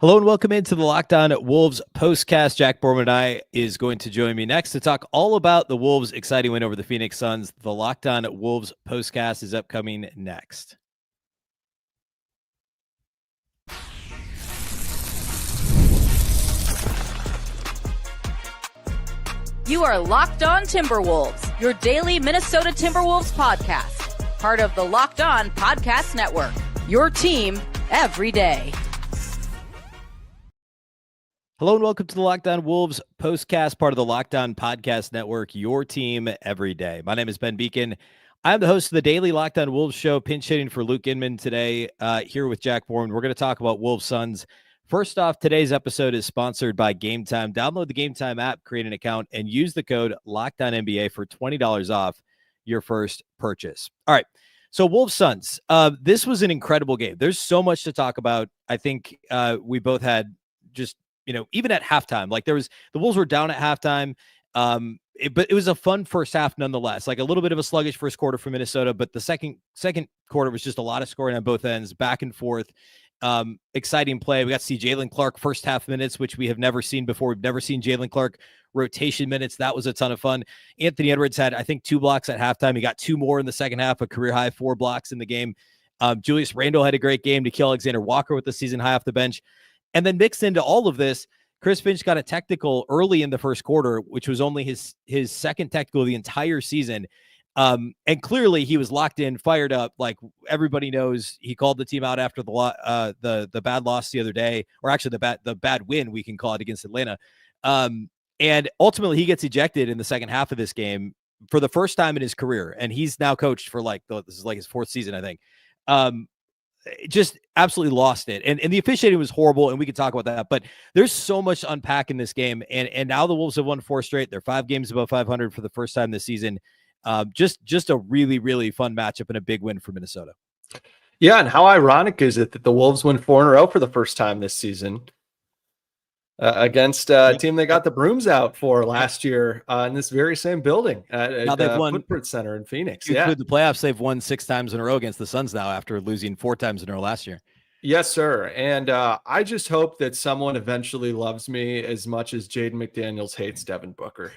Hello and welcome into the Locked On Wolves postcast. Jack Borman and I is going to join me next to talk all about the Wolves' exciting win over the Phoenix Suns. The Locked On Wolves postcast is upcoming next. You are Locked On Timberwolves, your daily Minnesota Timberwolves podcast. Part of the Locked On Podcast Network, your team every day. Hello and welcome to the Locked On Wolves postcast, part of the Locked On Podcast Network, your team every day. My name is Ben Beecken. I'm the host of the daily Locked On Wolves show, pinch hitting for Luke Inman today, here with Jack Borman. We're going to talk about Wolves Suns. First off, today's episode is sponsored by Gametime. Download the Gametime app, create an account, and use the code LOCKEDONNBA for $20 off your first purchase. All right, so Wolves Suns. This was an incredible game. There's so much to talk about. I think we both had just, even at halftime, like the Wolves were down at halftime. But it was a fun first half nonetheless, like a little bit of a sluggish first quarter for Minnesota, but the second quarter was just a lot of scoring on both ends, back and forth. Exciting play. We got to see Jalen Clark first half minutes, which we have never seen before. We've never seen Jalen Clark rotation minutes. That was a ton of fun. Anthony Edwards had, I think, 2 blocks at halftime. He got 2 more in the second half, a career high 4 blocks in the game. Julius Randle had a great game. Nikhil Alexander-Walker with the season high off the bench. And then mixed into all of this, Chris Finch got a technical early in the first quarter, which was only his second technical of the entire season. And clearly he was locked in, fired up. Like everybody knows, he called the team out after the bad loss the other day, or actually the bad win, we can call it, against Atlanta. And ultimately he gets ejected in the second half of this game for the first time in his career. And he's now coached for this is like his 4th season, I think. Just absolutely lost it. And the officiating was horrible, and we could talk about that, but there's so much to unpack in this game. And now the Wolves have won 4 straight. They're 5 games above 500 for the first time this season. Just a really, really fun matchup and a big win for Minnesota. Yeah, and how ironic is it that the Wolves win 4 in a row for the first time this season against a team they got the brooms out for last year in this very same building at they've won Footprint Center in Phoenix. Yeah, the playoffs. They've won 6 times in a row against the Suns now after losing 4 times in a row last year. Yes, sir. And I just hope that someone eventually loves me as much as Jaden McDaniels hates Devin Booker,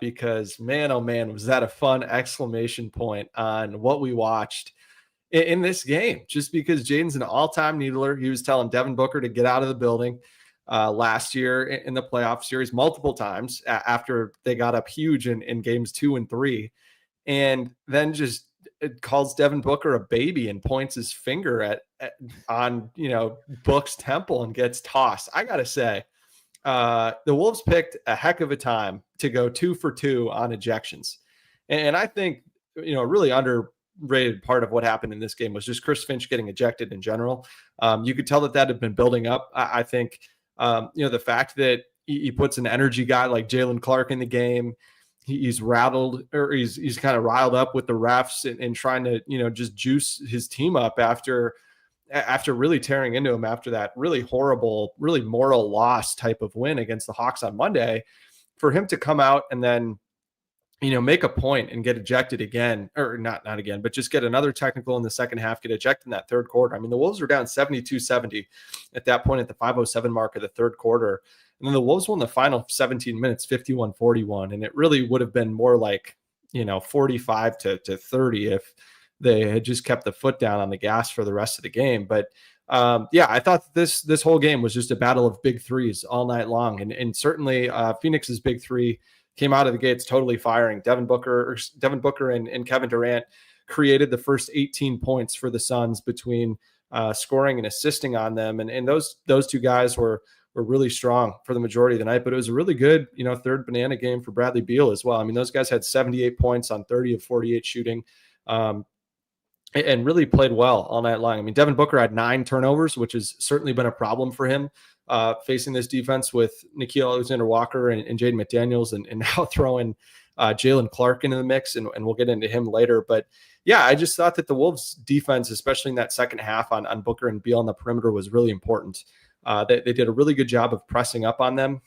because man, oh man, was that a fun exclamation point on what we watched in this game. Just because Jaden's an all-time needler. He was telling Devin Booker to get out of the building last year in the playoff series multiple times after they got up huge in games 2 and 3. And then just it calls Devin Booker a baby and points his finger on Book's temple and gets tossed. I gotta say, the Wolves picked a heck of a time to go 2 for 2 on ejections, and I think a really underrated part of what happened in this game was just Chris Finch getting ejected in general. You could tell that had been building up. I think the fact that he puts an energy guy like Jalen Clark in the game. He's rattled, or he's kind of riled up with the refs and trying to, just juice his team up after really tearing into him after that really horrible, really moral loss type of win against the Hawks on Monday. For him to come out and then, make a point and get ejected again, or not again, but just get another technical in the second half, get ejected in that third quarter. I mean, the Wolves were down 72-70 at that point at the 5:07 mark of the third quarter. And then the Wolves won the final 17 minutes, 51-41. And it really would have been more like, 45 to 30 if they had just kept the foot down on the gas for the rest of the game. But I thought this whole game was just a battle of big threes all night long. And certainly Phoenix's big three came out of the gates totally firing. Devin Booker and Kevin Durant created the first 18 points for the Suns between scoring and assisting on them. And those two guys were really strong for the majority of the night, but it was a really good, third banana game for Bradley Beal as well. I mean, those guys had 78 points on 30 of 48 shooting, and really played well all night long. I mean, Devin Booker had 9 turnovers, which has certainly been a problem for him facing this defense with Nikhil Alexander-Walker and Jaden McDaniels, and now throwing Jalen Clark into the mix, and we'll get into him later. But yeah, I just thought that the Wolves defense, especially in that second half on Booker and Beal on the perimeter, was really important. They did a really good job of pressing up on them,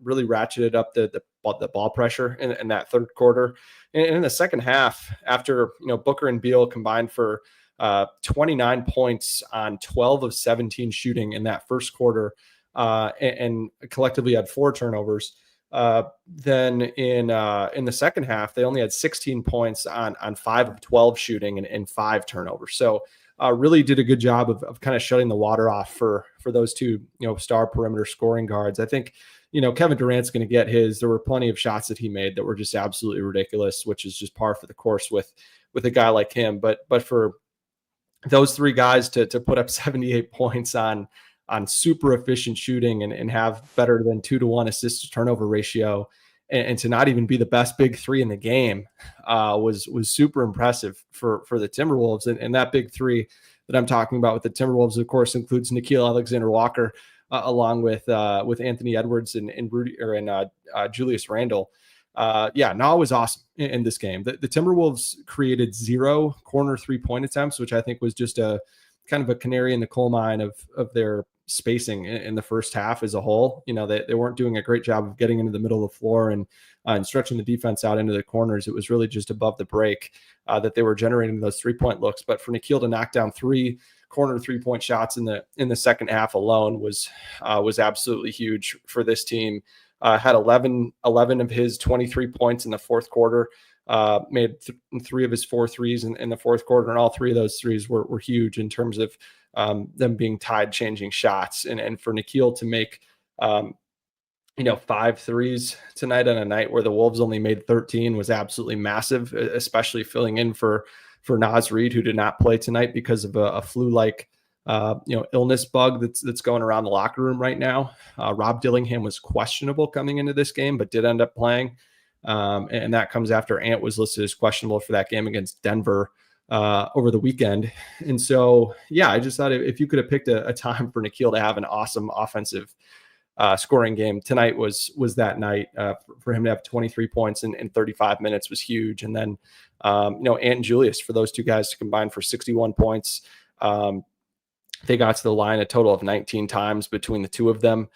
really ratcheted up the ball pressure in that third quarter. And in the second half, after Booker and Beal combined for 29 points on 12 of 17 shooting in that first quarter, and collectively had 4 turnovers. Then in the second half, they only had 16 points on 5 of 12 shooting and 5 turnovers. So really did a good job of kind of shutting the water off for those two, star perimeter scoring guards. I think, Kevin Durant's going to get his. There were plenty of shots that he made that were just absolutely ridiculous, which is just par for the course with a guy like him. But for those 3 guys to put up 78 points on super efficient shooting and have better than 2-to-1 assist to turnover ratio, and to not even be the best big 3 in the game was super impressive for the Timberwolves. And that big 3 that I'm talking about with the Timberwolves, of course, includes Nickeil Alexander-Walker, along with Anthony Edwards and Julius Randle. Nah was awesome in this game. The Timberwolves created 0 corner 3-point attempts, which I think was just a kind of a canary in the coal mine of their spacing in the first half as a whole. They weren't doing a great job of getting into the middle of the floor and stretching the defense out into the corners. It was really just above the break that they were generating those 3-point looks. But for Nickeil to knock down 3 corner 3-point shots in the second half alone was absolutely huge for this team. Had 11 of his 23 points in the fourth quarter. Made 3 of his 4 threes in the fourth quarter, and all 3 of those threes were huge in terms of them being tide-changing shots. And for Nickeil to make 5 threes tonight on a night where the Wolves only made 13 was absolutely massive, especially filling in for Naz Reid, who did not play tonight because of a flu-like illness bug that's going around the locker room right now. Rob Dillingham was questionable coming into this game, but did end up playing. And that comes after Ant was listed as questionable for that game against Denver over the weekend. And so, I just thought if you could have picked a time for Nickeil to have an awesome offensive scoring game, tonight was that night. For him to have 23 points in 35 minutes was huge. And then, Ant and Julius, for those 2 guys to combine for 61 points. They got to the line a total of 19 times between the 2 of them.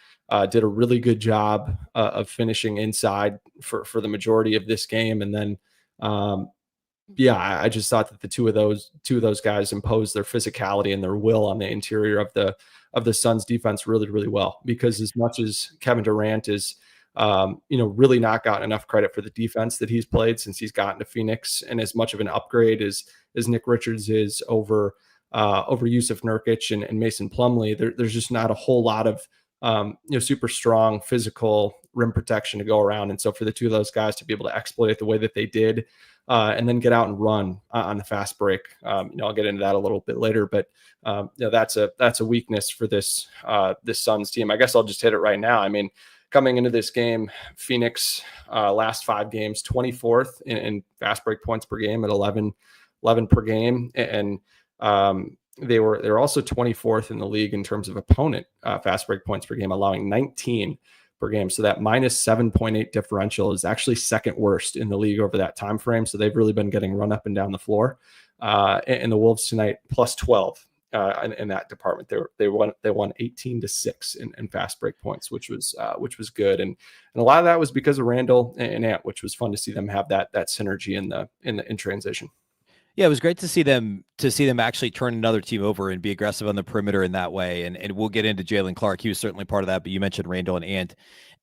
Did a really good job of finishing inside for the majority of this game. And then, I just thought that the two of those guys imposed their physicality and their will on the interior of the Suns defense really, really well. Because as much as Kevin Durant is, really not gotten enough credit for the defense that he's played since he's gotten to Phoenix, and as much of an upgrade as Nick Richards is over Yusuf Nurkic and Mason Plumlee, there's just not a whole lot of super strong physical rim protection to go around. And so for the 2 of those guys to be able to exploit it the way that they did, and then get out and run on the fast break, I'll get into that a little bit later, but that's a weakness for this Suns team. I guess I'll just hit it right now. I mean, coming into this game, Phoenix last 5 games, 24th in fast break points per game at 11 per game. And they're also 24th in the league in terms of opponent fast break points per game, allowing 19 per game. So that minus 7.8 differential is actually second worst in the league over that time frame. So they've really been getting run up and down the floor. And the Wolves tonight plus 12 in that department. They won 18-6 in fast break points, which was good. And a lot of that was because of Randle and Ant, which was fun to see them have that synergy in transition. Yeah, it was great to see them actually turn another team over and be aggressive on the perimeter in that way. And we'll get into Jalen Clark. He was certainly part of that, but you mentioned Randle and Ant.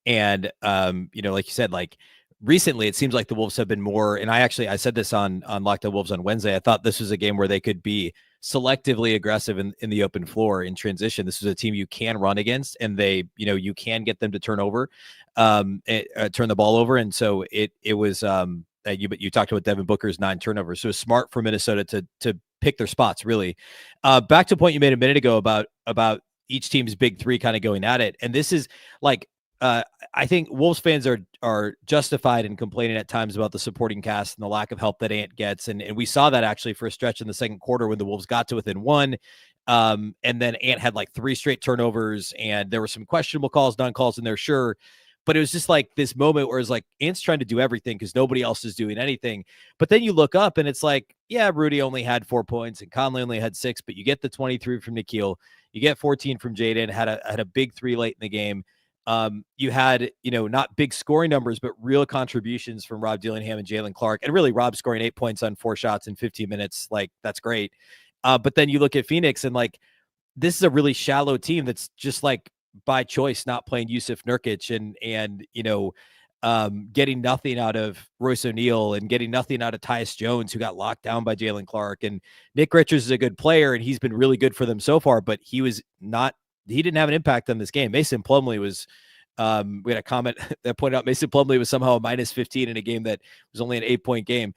And like you said, like recently it seems like the Wolves have been more, and I said this on Locked On Wolves on Wednesday. I thought this was a game where they could be selectively aggressive in the open floor in transition. This was a team you can run against, and they, you can get them to turn the ball over. And so it was you talked about Devin Booker's 9 turnovers. So it's smart for Minnesota to pick their spots, really. Back to a point you made a minute ago about each team's big 3 kind of going at it. And this is like, I think Wolves fans are justified in complaining at times about the supporting cast and the lack of help that Ant gets. And we saw that actually for a stretch in the second quarter when the Wolves got to within 1. And then Ant had like 3 straight turnovers, and there were some questionable calls, non-calls in there, sure. But it was just like this moment where it's like Ant's trying to do everything because nobody else is doing anything. But then you look up and it's like, yeah, Rudy only had 4 points and Conley only had 6, but you get the 23 from Nickeil, you get 14 from Jaden, had a big 3 late in the game. You had, not big scoring numbers, but real contributions from Rob Dillingham and Jalen Clark, and really Rob scoring 8 points on 4 shots in 15 minutes. Like, that's great. But then you look at Phoenix and like, this is a really shallow team that's just like by choice not playing Yusuf Nurkic and getting nothing out of Royce O'Neal and getting nothing out of Tyus Jones, who got locked down by Jalen Clark. And Nick Richards is a good player, and he's been really good for them so far, but he didn't have an impact on this game. Mason Plumlee was, we had a comment that pointed out Mason Plumlee was somehow a minus 15 in a game that was only an 8-point game.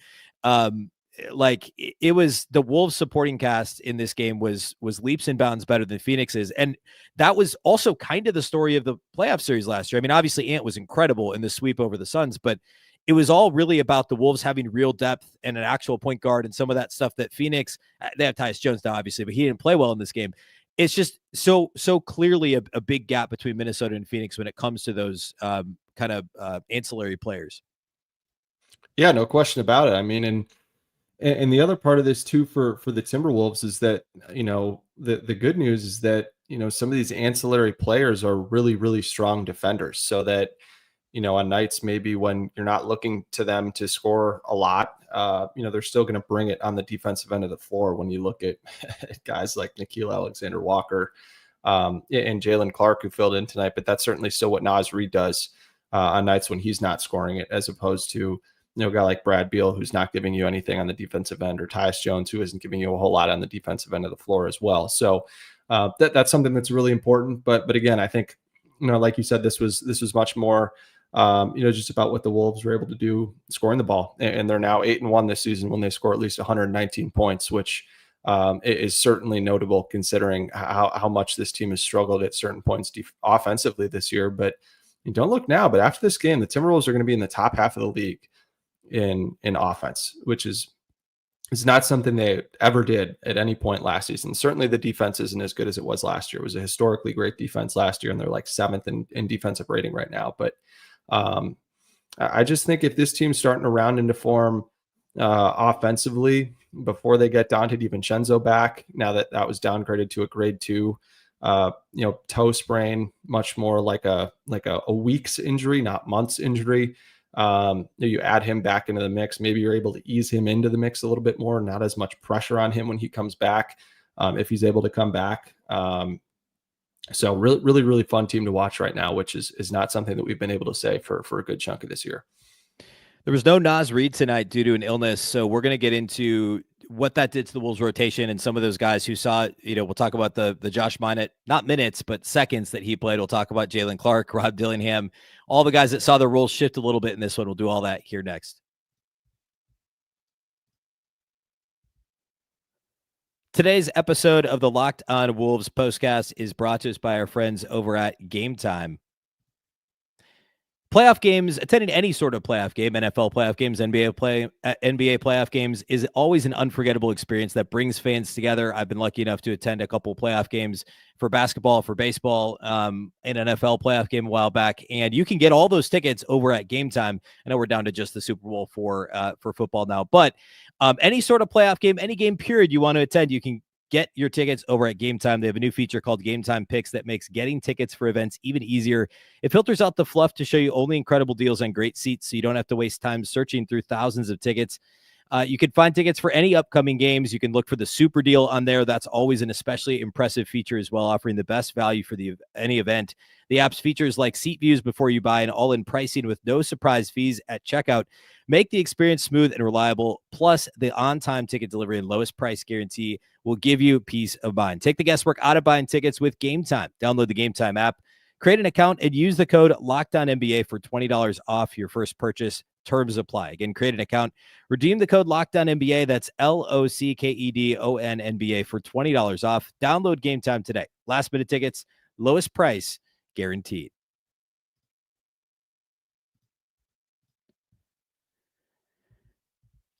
Like it was the Wolves supporting cast in this game was leaps and bounds better than Phoenix's. And that was also kind of the story of the playoff series last year. I mean, obviously Ant was incredible in the sweep over the Suns, but it was all really about the Wolves having real depth and an actual point guard and some of that stuff that Phoenix, they have Tyus Jones now, obviously, but he didn't play well in this game. It's just so clearly a big gap between Minnesota and Phoenix when it comes to those kind of ancillary players. Yeah, no question about it. I mean, and the other part of this too for the Timberwolves is that, the good news is that, some of these ancillary players are really, really strong defenders, so that, on nights maybe when you're not looking to them to score a lot, they're still going to bring it on the defensive end of the floor when you look at guys like Nickeil Alexander-Walker and Jalen Clark, who filled in tonight. But that's certainly still what Naz Reid does on nights when he's not scoring it, as opposed to a guy like Brad Beal, who's not giving you anything on the defensive end, or Tyus Jones, who isn't giving you a whole lot on the defensive end of the floor as well. So that's something that's really important. But again, I think, like you said, this was much more, just about what the Wolves were able to do scoring the ball. And they're now 8-1 this season when they score at least 119 points, which is certainly notable considering how much this team has struggled at certain points offensively this year. But you don't look now, but after this game, the Timberwolves are going to be in the top half of the league in offense, which is not something they ever did at any point last season. Certainly the defense isn't as good as it was last year. It was a historically great defense last year, and they're like 7th in defensive rating right now. But I just think if this team's starting to round into form offensively before they get Dante DiVincenzo back, now that was downgraded to a grade 2, toe sprain, much more like a week's injury, not months injury. You add him back into the mix. Maybe you're able to ease him into the mix a little bit more, not as much pressure on him when he comes back, if he's able to come back. So really, really, really fun team to watch right now, which is not something that we've been able to say for a good chunk of this year. There was no Naz Reid tonight due to an illness, so we're going to get into what that did to the Wolves rotation and some of those guys who saw it. We'll talk about the Josh Minott, not minutes, but seconds that he played. We'll talk about Jalen Clark, Rob Dillingham, all the guys that saw their roles shift a little bit in this one. We'll do all that here next. Today's episode of the Locked On Wolves postcast is brought to us by our friends over at Gametime. Playoff games, attending any sort of playoff game, NFL playoff games, NBA playoff games, is always an unforgettable experience that brings fans together. I've been lucky enough to attend a couple playoff games for basketball, for baseball, an NFL playoff game a while back, and you can get all those tickets over at Gametime. I know we're down to just the Super Bowl for football now, but any sort of playoff game, any game period you want to attend, you can get your tickets over at Gametime. They have a new feature called Gametime Picks that makes getting tickets for events even easier. It filters out the fluff to show you only incredible deals on great seats, so you don't have to waste time searching through thousands of tickets. You can find tickets for any upcoming games. You can look for the super deal on there. That's always an especially impressive feature as well, offering the best value for any event. The app's features like seat views before you buy and all-in pricing with no surprise fees at checkout make the experience smooth and reliable. Plus, the on-time ticket delivery and lowest price guarantee will give you peace of mind. Take the guesswork out of buying tickets with Gametime. Download the Gametime app, create an account, and use the code LOCKEDONNBA for $20 off your first purchase. Terms apply. Again, create an account, redeem the code LOCKEDONNBA. That's LOCKEDONNBA for $20 off. Download Gametime today. Last minute tickets, lowest price guaranteed.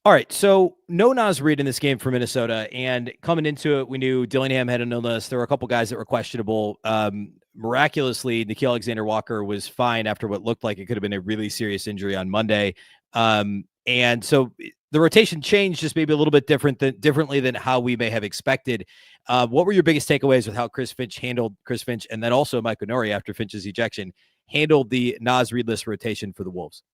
All right, so no Naz Reid in this game for Minnesota, and coming into it, we knew Dillingham had an illness. There were a couple guys that were questionable. Miraculously, Nickeil Alexander-Walker was fine after what looked like it could have been a really serious injury on Monday. And so the rotation changed just maybe a little bit differently than how we may have expected. What were your biggest takeaways with how Chris Finch, and then also Mike O'Nori after Finch's ejection, handled the Naz Reid-less rotation for the Wolves?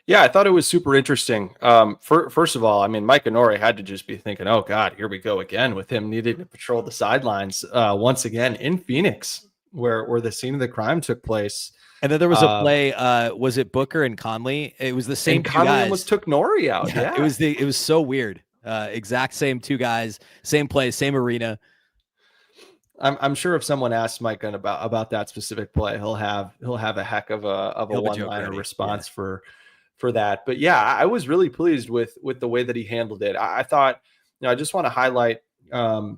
Yeah, I thought it was super interesting. First of all, I mean, Mike Honore had to just be thinking, "Oh God, here we go again," with him needing to patrol the sidelines once again in Phoenix, where the scene of the crime took place. And then there was a play. Was it Booker and Conley? It was the same and two Conley guys. almost took Norrie out. Yeah, it was so weird. Exact same two guys, same place, same arena. I'm sure if someone asks Mike about that specific play, he'll have a heck of a one-liner response for that. But yeah, I was really pleased with the way that he handled it. I thought, I just want to highlight, a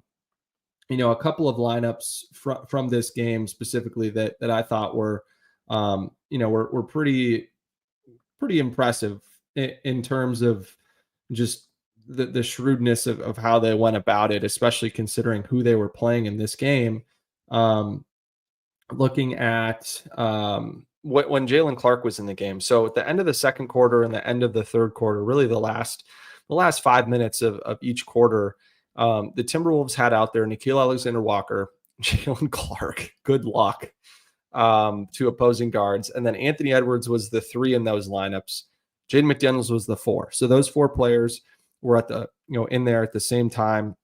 couple of lineups from this game specifically that I thought were, were pretty impressive in terms of just the shrewdness of how they went about it, especially considering who they were playing in this game. Looking at when Jalen Clark was in the game. So at the end of the second quarter and the end of the third quarter, really the last 5 minutes of each quarter, the Timberwolves had out there Nickeil Alexander-Walker, Jalen Clark, good luck, to opposing guards. And then Anthony Edwards was the 3 in those lineups. Jaden McDaniels was the 4. So those 4 players were at the, in there at the same time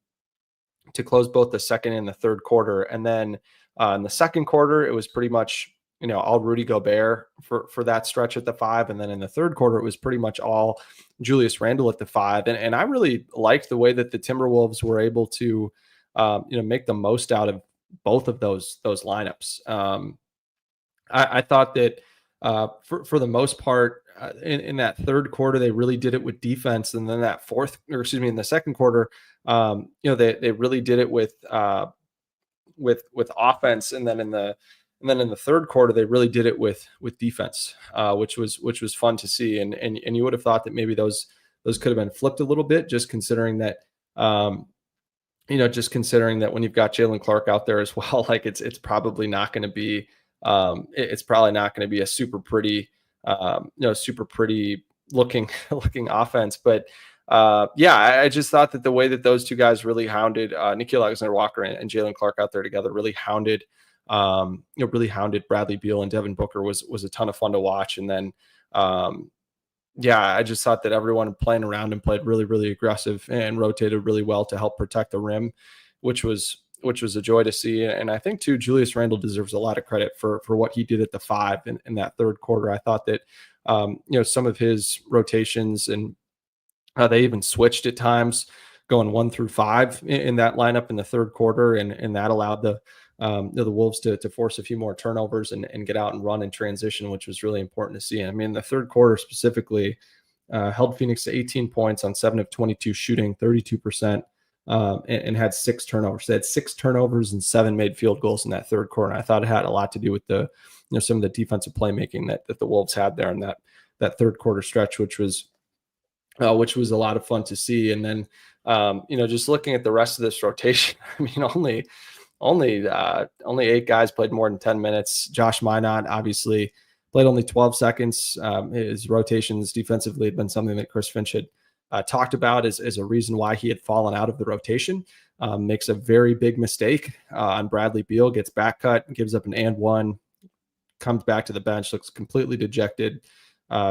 to close both the second and the third quarter. And then in the second quarter, it was pretty much, all Rudy Gobert for that stretch at the 5. And then in the third quarter, it was pretty much all Julius Randle at the 5. And I really liked the way that the Timberwolves were able to, make the most out of both of those lineups. I thought that for the most part, in that third quarter, they really did it with defense. And then in the second quarter, they really did it with offense. And then in the third quarter, they really did it with defense, which was fun to see. And you would have thought that maybe those could have been flipped a little bit, just considering that, when you've got Jalen Clark out there as well, like it's probably not going to be, a super pretty, super pretty looking offense. But I just thought that the way that those two guys really hounded Nickeil Alexander-Walker and Jalen Clark out there together really hounded Bradley Beal and Devin Booker was a ton of fun to watch. And then, I just thought that everyone playing around and played really, really aggressive and rotated really well to help protect the rim, which was a joy to see. And I think too, Julius Randle deserves a lot of credit for what he did at the 5 in that third quarter. I thought that, some of his rotations and they even switched at times going 1 through 5 in that lineup in the third quarter. And that allowed the Wolves to force a few more turnovers and get out and run in transition, which was really important to see. I mean, the third quarter specifically held Phoenix to 18 points on 7 of 22 shooting, 32%. And had 6 turnovers. They had 6 turnovers and 7 made field goals in that third quarter. And I thought it had a lot to do with some of the defensive playmaking that the Wolves had there in that third quarter stretch, which was a lot of fun to see. And then, just looking at the rest of this rotation, I mean, only 8 guys played more than 10 minutes. Josh Minot obviously played only 12 seconds. His rotations defensively had been something that Chris Finch had talked about as a reason why he had fallen out of the rotation. Makes a very big mistake on Bradley Beal, gets back cut, gives up an and one, comes back to the bench, looks completely dejected,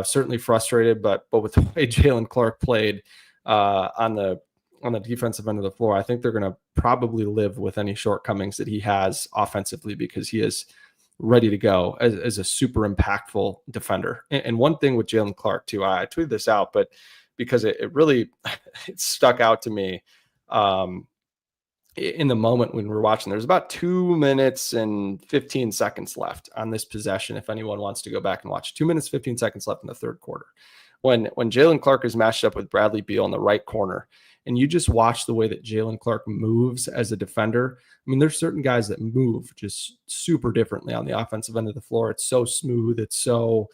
certainly frustrated, but with the way Jalen Clark played on the defensive end of the floor, I think they're going to probably live with any shortcomings that he has offensively, because he is ready to go as a super impactful defender. And one thing with Jalen Clark too, I tweeted this out, but because it really it stuck out to me in the moment when we were watching. There's about 2 minutes and 15 seconds left on this possession. If anyone wants to go back and watch, 2 minutes, 15 seconds left in the third quarter, when Jalen Clark is matched up with Bradley Beal in the right corner, and you just watch the way that Jalen Clark moves as a defender. I mean, there's certain guys that move just super differently on the offensive end of the floor. It's so smooth. It's so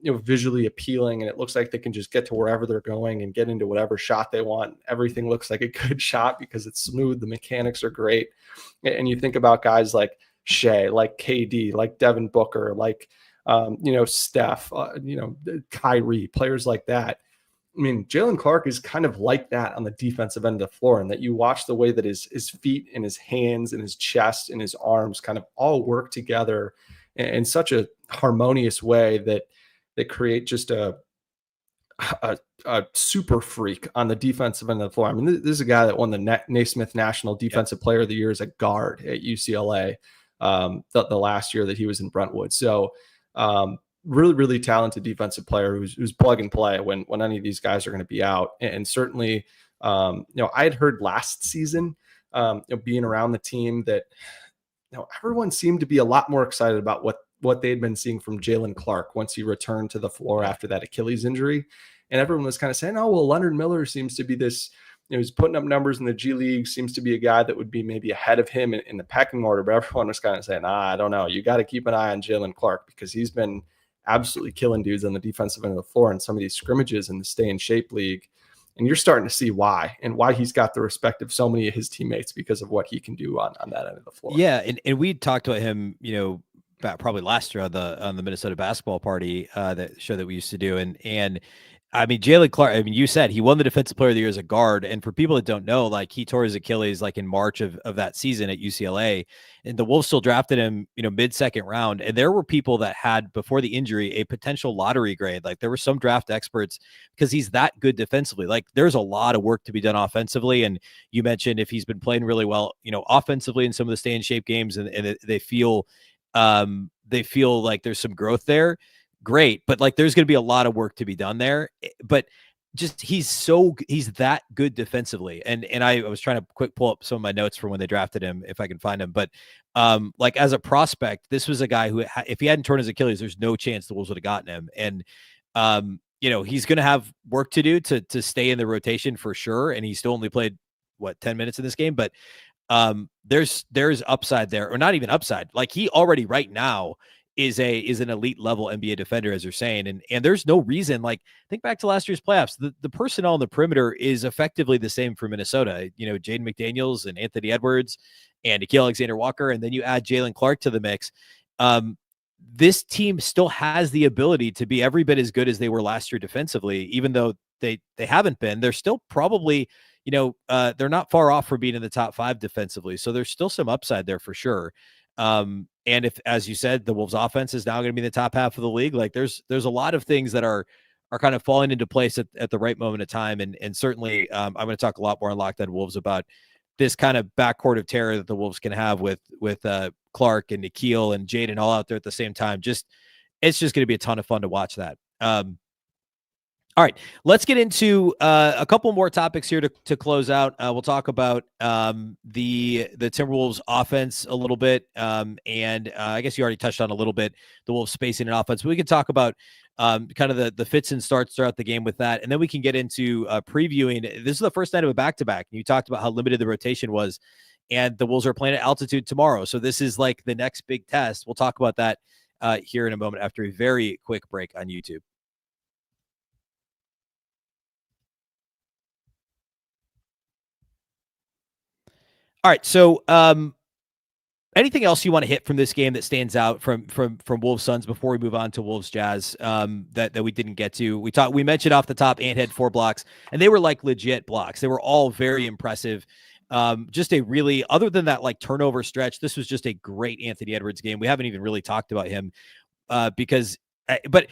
visually appealing, and it looks like they can just get to wherever they're going and get into whatever shot they want. Everything looks like a good shot because it's smooth. The mechanics are great. And you think about guys like Shea, like KD, like Devin Booker, like, Steph, Kyrie, players like that. I mean, Jalen Clark is kind of like that on the defensive end of the floor, and that you watch the way that his feet and his hands and his chest and his arms kind of all work together in such a harmonious way that create just a a super freak on the defensive end of the floor. I mean, this is a guy that won the Naismith National Defensive Player of the Year as a guard at UCLA the last year that he was in Brentwood. So really, really talented defensive player who's plug and play when any of these guys are going to be out. And certainly, I had heard last season, being around the team, that everyone seemed to be a lot more excited about what they'd been seeing from Jalen Clark once he returned to the floor after that Achilles injury. And everyone was kind of saying, oh, well, Leonard Miller seems to be this, he's putting up numbers in the G League, seems to be a guy that would be maybe ahead of him in the pecking order. But everyone was kind of saying, I don't know. You got to keep an eye on Jalen Clark because he's been absolutely killing dudes on the defensive end of the floor in some of these scrimmages in the Stay in Shape League. And you're starting to see why he's got the respect of so many of his teammates because of what he can do on that end of the floor. Yeah. And we talked about him, probably last year on the Minnesota basketball party, that show that we used to do. And I mean, Jalen Clark, I mean, you said he won the Defensive Player of the Year as a guard. And for people that don't know, like, he tore his Achilles like in March of that season at UCLA, and the Wolves still drafted him, mid-second round. And there were people that had, before the injury, a potential lottery grade. Like, there were some draft experts, because he's that good defensively. Like, there's a lot of work to be done offensively. And you mentioned if he's been playing really well, offensively in some of the Stay in Shape games, and they feel like there's some growth there. Great. But like, there's going to be a lot of work to be done there, but just, he's that good defensively. And I was trying to quick pull up some of my notes from when they drafted him, if I can find him. But like, as a prospect, this was a guy who, if he hadn't torn his Achilles, there's no chance the Wolves would have gotten him. And, he's going to have work to do to stay in the rotation for sure. And he still only played 10 minutes in this game, but there's upside there, or not even upside. Like, he already right now is an elite level NBA defender, as you're saying. And there's no reason, like, think back to last year's playoffs, the personnel on the perimeter is effectively the same for Minnesota. Jaden McDaniels and Anthony Edwards and Nickeil Alexander-Walker. And then you add Jalen Clark to the mix. This team still has the ability to be every bit as good as they were last year defensively, even though they haven't been. They're still probably, they're not far off from being in the top 5 defensively. So there's still some upside there for sure. And if, as you said, the Wolves offense is now going to be in the top half of the league, like, there's a lot of things that are kind of falling into place at the right moment of time. And certainly I'm going to talk a lot more on Locked On Wolves about this kind of backcourt of terror that the Wolves can have with Clark and Nickeil and Jaden all out there at the same time. It's just going to be a ton of fun to watch that. All right, let's get into a couple more topics here to close out. We'll talk about the Timberwolves offense a little bit, and I guess you already touched on a little bit the Wolves spacing and offense. But we can talk about kind of the fits and starts throughout the game with that, and then we can get into previewing. This is the first night of a back-to-back. You talked about how limited the rotation was, and the Wolves are playing at altitude tomorrow. So this is like the next big test. We'll talk about that here in a moment after a very quick break on YouTube. All right. So, anything else you want to hit from this game that stands out from Wolves Suns before we move on to Wolves Jazz that we didn't get to? We mentioned off the top, Ant had 4 blocks, and they were like legit blocks. They were all very impressive. Just a really, other than that like turnover stretch, this was just a great Anthony Edwards game. We haven't even really talked about him because. But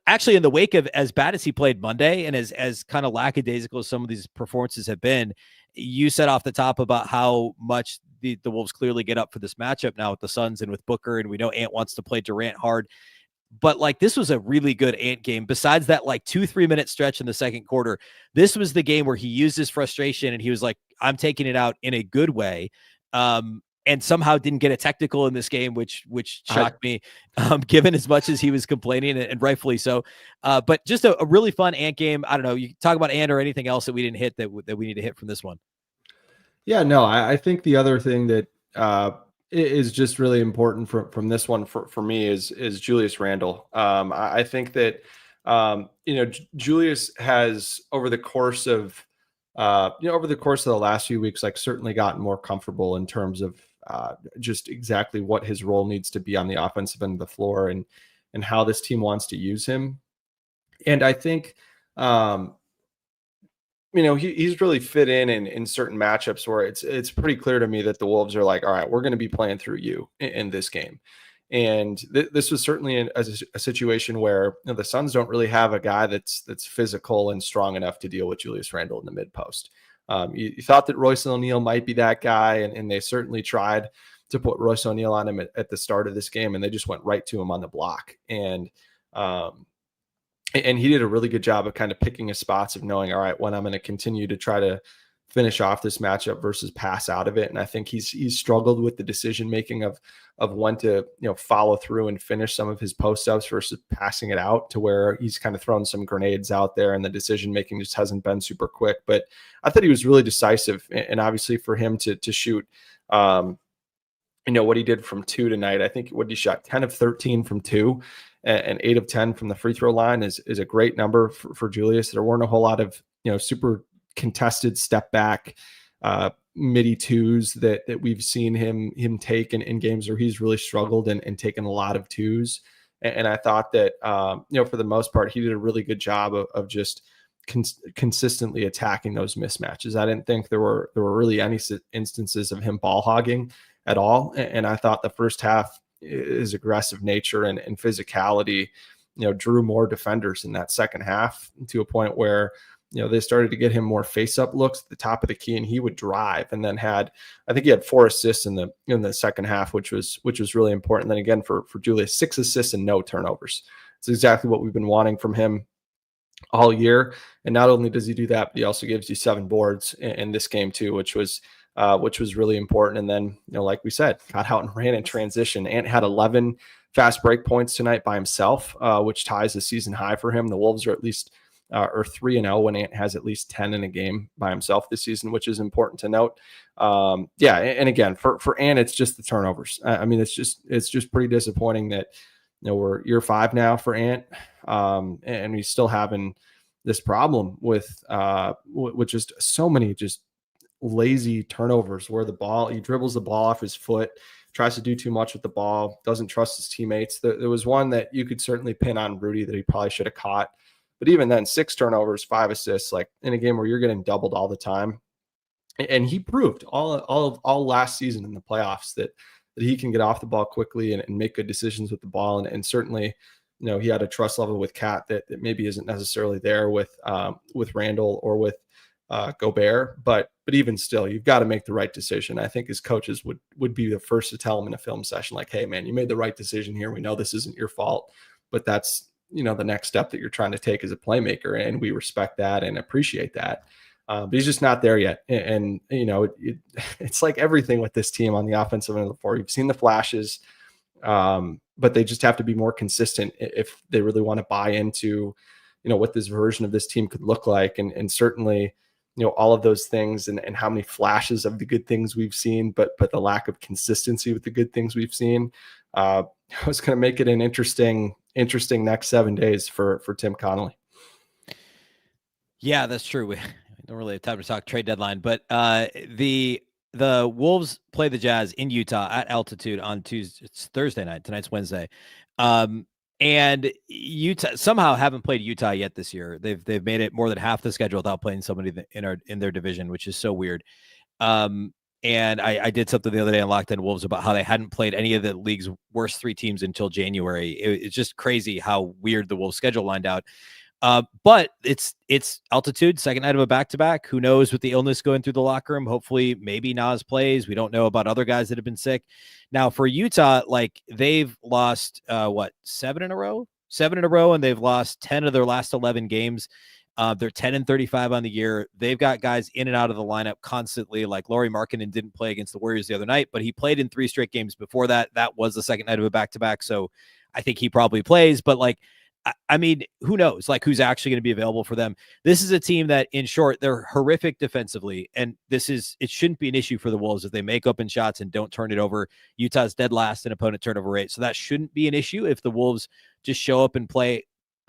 actually, in the wake of as bad as he played Monday, and as kind of lackadaisical as some of these performances have been, you said off the top about how much the Wolves clearly get up for this matchup now with the Suns and with Booker, and we know Ant wants to play Durant hard. But like, this was a really good Ant game. Besides that like 2-3 minute stretch in the second quarter, this was the game where he used his frustration and he was like, I'm taking it out in a good way. And somehow didn't get a technical in this game, which shocked me, given as much as he was complaining, and rightfully so. But just a really fun Ant game. I don't know. You talk about Ant or anything else that we didn't hit that we need to hit from this one. Yeah, no, I think the other thing that is just really important from this one for me is Julius Randle. I think that Julius has over the course of the last few weeks, like, certainly gotten more comfortable in terms of just exactly what his role needs to be on the offensive end of the floor and how this team wants to use him. And I think, he's really fit in certain matchups where it's pretty clear to me that the Wolves are like, all right, we're going to be playing through you in this game. And this was certainly a situation where the Suns don't really have a guy that's physical and strong enough to deal with Julius Randle in the mid post. You thought that Royce O'Neal might be that guy, and they certainly tried to put Royce O'Neal on him at the start of this game, and they just went right to him on the block. And he did a really good job of kind of picking his spots of knowing, all right, when I'm going to continue to try to finish off this matchup versus pass out of it. And I think he's struggled with the decision making of when to follow through and finish some of his post ups versus passing it out, to where he's kind of thrown some grenades out there and the decision making just hasn't been super quick. But I thought he was really decisive, and obviously for him to shoot what he did from 2 tonight, I think he shot 10 of 13 from 2 and 8 of 10 from the free throw line is a great number for Julius. There weren't a whole lot of super contested step back midi twos that we've seen him take in games where he's really struggled and taken a lot of twos. And I thought that for the most part he did a really good job of just consistently attacking those mismatches. I didn't think there were really any instances of him ball hogging at all. And I thought the first half, his aggressive nature and physicality drew more defenders in that second half, to a point where they started to get him more face-up looks at the top of the key, and he would drive, and then I think he had 4 assists in the second half, which was really important. And then again for Julius, 6 assists and no turnovers. It's exactly what we've been wanting from him all year. And not only does he do that, but he also gives you 7 boards in this game too, which was really important. And then, like we said, got out and ran in transition. Ant had 11 fast break points tonight by himself, which ties the season high for him. The Wolves are at least or 3-0 when Ant has at least 10 in a game by himself this season, which is important to note. And again, for Ant, it's just the turnovers. I mean, it's just pretty disappointing that we're year 5 now for Ant, and he's still having this problem with just so many just lazy turnovers, where he dribbles the ball off his foot, tries to do too much with the ball, doesn't trust his teammates. There was one that you could certainly pin on Rudy that he probably should have caught. But even then, 6 turnovers, 5 assists, like in a game where you're getting doubled all the time. And he proved all last season in the playoffs that he can get off the ball quickly and make good decisions with the ball. And certainly, he had a trust level with Cat that maybe isn't necessarily there with Randall or with Gobert. But even still, you've got to make the right decision. I think his coaches would be the first to tell him in a film session, like, hey, man, you made the right decision here. We know this isn't your fault, but that's the next step that you're trying to take as a playmaker, and we respect that and appreciate that. But he's just not there yet. And it's like everything with this team on the offensive end of the floor. You've seen the flashes, but they just have to be more consistent if they really want to buy into, what this version of this team could look like. And certainly, all of those things and how many flashes of the good things we've seen, but the lack of consistency with the good things we've seen, was going to make it an interesting next 7 days for Tim Connolly. Yeah, that's true. We don't really have time to talk trade deadline, but the Wolves play the Jazz in Utah at altitude on Tuesday. It's Thursday night. Tonight's Wednesday. And Utah somehow haven't played Utah yet this year. They've made it more than half the schedule without playing somebody in their division, which is so weird. And I did something the other day on Locked On Wolves about how they hadn't played any of the league's worst 3 teams until January. It's just crazy how weird the Wolves schedule lined out. But it's altitude, second night of a back-to-back. Who knows with the illness going through the locker room? Hopefully, maybe Nas plays. We don't know about other guys that have been sick. Now, for Utah, like they've lost 7 in a row, and they've lost 10 of their last 11 games. They're 10-35 on the year. They've got guys in and out of the lineup constantly. Like Lauri Markkanen didn't play against the Warriors the other night, but he played in 3 straight games before that. That was the second night of a back-to-back. So I think he probably plays, but like, I mean, who knows, like who's actually going to be available for them. This is a team that, in short, they're horrific defensively. And it shouldn't be an issue for the Wolves if they make open shots and don't turn it over. Utah's dead last in opponent turnover rate. So that shouldn't be an issue if the Wolves just show up and play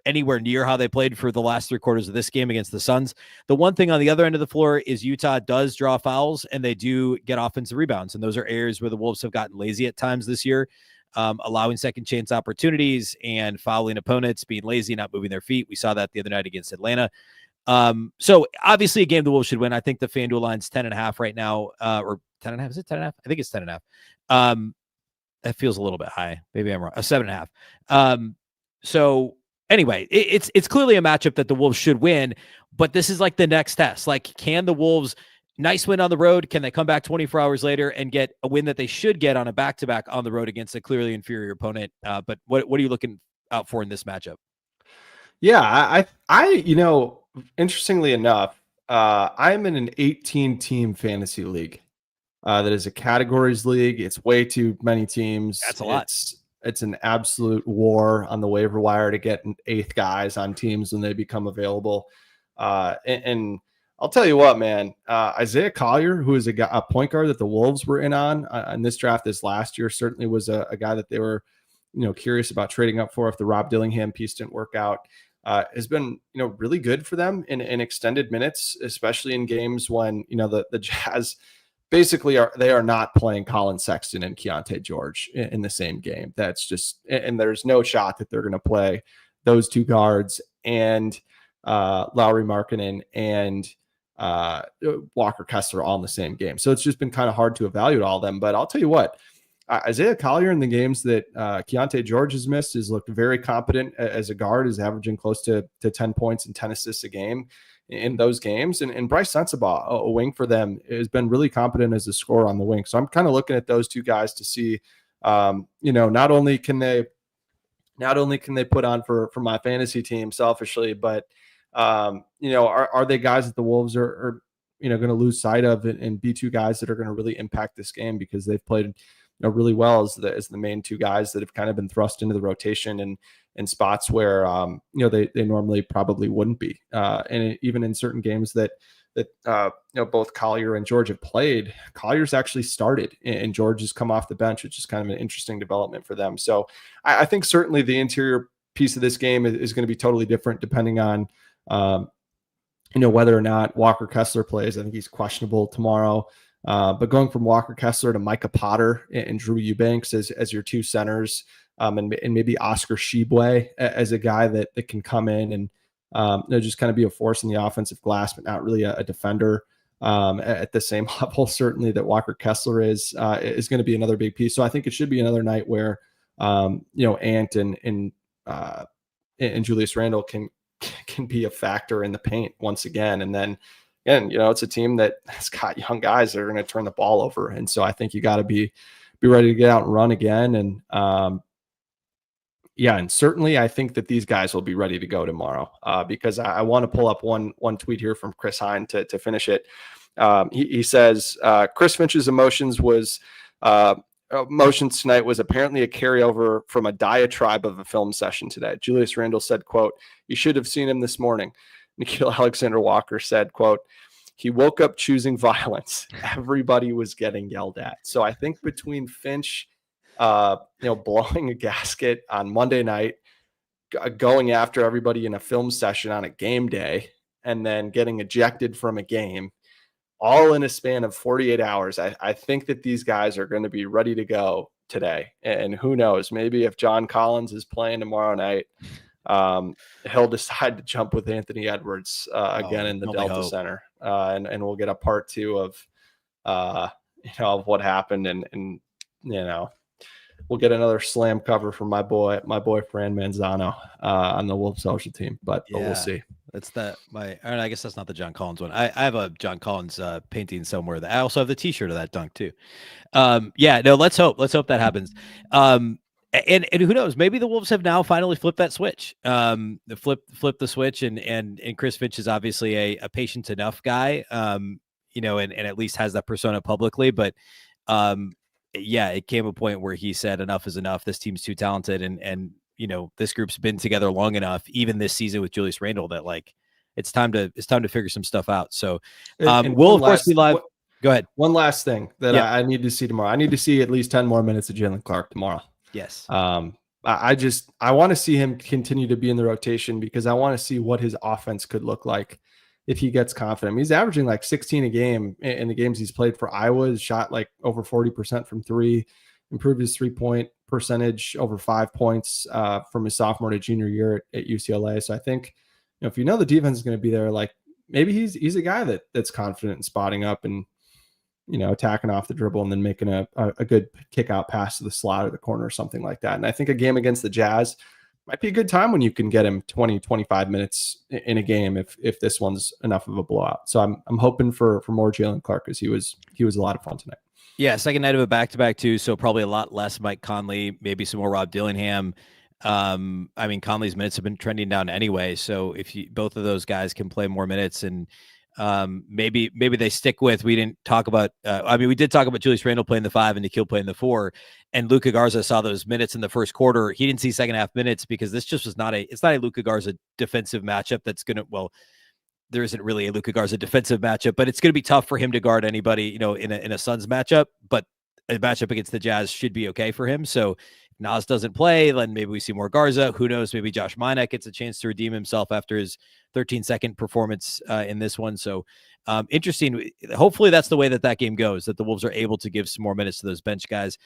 anywhere near how they played for the last 3 quarters of this game against the Suns. The one thing on the other end of the floor is Utah does draw fouls and they do get offensive rebounds. And those are areas where the Wolves have gotten lazy at times this year, allowing second chance opportunities and fouling opponents, being lazy, not moving their feet. We saw that the other night against Atlanta. So obviously a game the Wolves should win. I think the FanDuel line's 10.5 right now, or 10.5. Is it 10.5? I think it's 10.5. That feels a little bit high. Maybe I'm wrong. A 7.5. So anyway, it's clearly a matchup that the Wolves should win, but this is like the next test. Like, can the Wolves, nice win on the road, can they come back 24 hours later and get a win that they should get on a back-to-back on the road against a clearly inferior opponent? But what are you looking out for in this matchup? Yeah, interestingly enough, I'm in an 18-team fantasy league. That is a categories league. It's way too many teams. That's a lot. It's an absolute war on the waiver wire to get eighth guys on teams when they become available. And I'll tell you what, man, Isaiah Collier, who is a point guard that the Wolves were in on this draft this last year, certainly was a guy that they were, curious about trading up for if the Rob Dillingham piece didn't work out. Has been, really good for them in extended minutes, especially in games when, the Jazz basically they are not playing Colin Sexton and Keontae George in the same game. That's just, and there's no shot that they're going to play those two guards and Lauri Markkanen and Walker Kessler all in the same game. So it's just been kind of hard to evaluate all of them. But I'll tell you what, Isaiah Collier in the games that Keontae George has missed has looked very competent as a guard, is averaging close to 10 points and 10 assists a game in those games. And Bryce Sensabaugh, a wing for them, has been really competent as a scorer on the wing. So I'm kind of looking at those two guys to see, not only can they put on for my fantasy team selfishly, but are they guys that the Wolves are going to lose sight of and be two guys that are going to really impact this game because they've played really well as the main two guys that have kind of been thrust into the rotation and in spots where they normally probably wouldn't be, and even in certain games that both Collier and George have played, Collier's actually started and George has come off the bench, which is kind of an interesting development for them. So I think certainly the interior piece of this game is going to be totally different depending on whether or not Walker Kessler plays. I think he's questionable tomorrow. But going from Walker Kessler to Micah Potter and Drew Eubanks as your two centers, and maybe Oscar Shibwe as a guy that can come in and just kind of be a force in the offensive glass, but not really a defender at the same level, certainly that Walker Kessler is going to be another big piece. So I think it should be another night where Ant and Julius Randle can be a factor in the paint once again, and then. And, it's a team that has got young guys that are going to turn the ball over. And so I think you got to be ready to get out and run again. And and certainly I think that these guys will be ready to go tomorrow because I want to pull up one tweet here from Chris Hine to finish it. He says, Chris Finch's emotions tonight was apparently a carryover from a diatribe of a film session today. Julius Randle said, quote, "You should have seen him this morning." Nikhil Alexander-Walker said, quote, "He woke up choosing violence. Everybody was getting yelled at." So I think between Finch, blowing a gasket on Monday night, going after everybody in a film session on a game day, and then getting ejected from a game, all in a span of 48 hours, I think that these guys are going to be ready to go today. And who knows, maybe if John Collins is playing tomorrow night, he'll decide to jump with Anthony Edwards again in the Delta Center, and we'll get a part two of of what happened, and we'll get another slam cover from my boy Fran Manzano on the Wolves social team, but we'll see. That's I guess that's not the John Collins one. I have a John Collins painting somewhere that I also have the t-shirt of that dunk too. Let's hope that happens. And who knows? Maybe the Wolves have now finally flipped that switch. Flip the switch, and Chris Finch is obviously a patient enough guy, and at least has that persona publicly. But it came a point where he said enough is enough. This team's too talented, and this group's been together long enough, even this season with Julius Randle, that like it's time to figure some stuff out. So we'll of course be live. Go ahead. One last thing that I need to see tomorrow. I need to see at least 10 more minutes of Jalen Clark tomorrow. Yes. I want to see him continue to be in the rotation because I want to see what his offense could look like if he gets confident. He's averaging like 16 a game in the games he's played for Iowa. He's shot like over 40% from three, improved his 3-point percentage over 5 points from his sophomore to junior year at UCLA. So I think, if the defense is going to be there, like maybe he's a guy that's confident in spotting up and, attacking off the dribble and then making a good kick out pass to the slot or the corner or something like that. And I think a game against the Jazz might be a good time when you can get him 20, 25 minutes in a game if this one's enough of a blowout. So I'm hoping for more Jalen Clark, because he was a lot of fun tonight. Yeah, second night of a back-to-back too, so probably a lot less Mike Conley, maybe some more Rob Dillingham. I mean, Conley's minutes have been trending down anyway, so if both of those guys can play more minutes, and maybe they stick with. We didn't talk about. We did talk about Julius Randle playing the 5 and Nikhil playing the 4, and Luka Garza saw those minutes in the first quarter. He didn't see second half minutes because this just was not a. It's not a Luka Garza defensive matchup that's gonna. Well, there isn't really a Luka Garza defensive matchup, but it's going to be tough for him to guard anybody, in a Suns matchup. But a matchup against the Jazz should be okay for him. So if Nas doesn't play, then maybe we see more Garza. Who knows? Maybe Josh Minott gets a chance to redeem himself after his 13-second performance in this one. So interesting. Hopefully that's the way that game goes, that the Wolves are able to give some more minutes to those bench guys.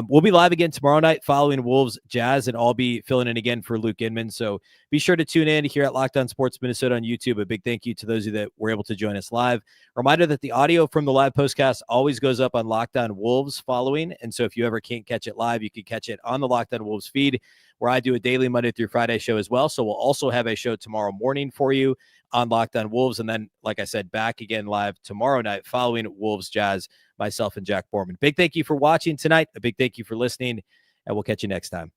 We'll be live again tomorrow night following Wolves Jazz, and I'll be filling in again for Luke Inman. So be sure to tune in here at Locked On Sports Minnesota on YouTube. A big thank you to those of you that were able to join us live. Reminder that the audio from the live postcast always goes up on Locked On Wolves following. And so if you ever can't catch it live, you can catch it on the Locked On Wolves feed, where I do a daily Monday through Friday show as well. So we'll also have a show tomorrow morning for you on Locked On Wolves. And then, like I said, back again live tomorrow night following Wolves Jazz, myself and Jack Borman. Big thank you for watching tonight. A big thank you for listening, and we'll catch you next time.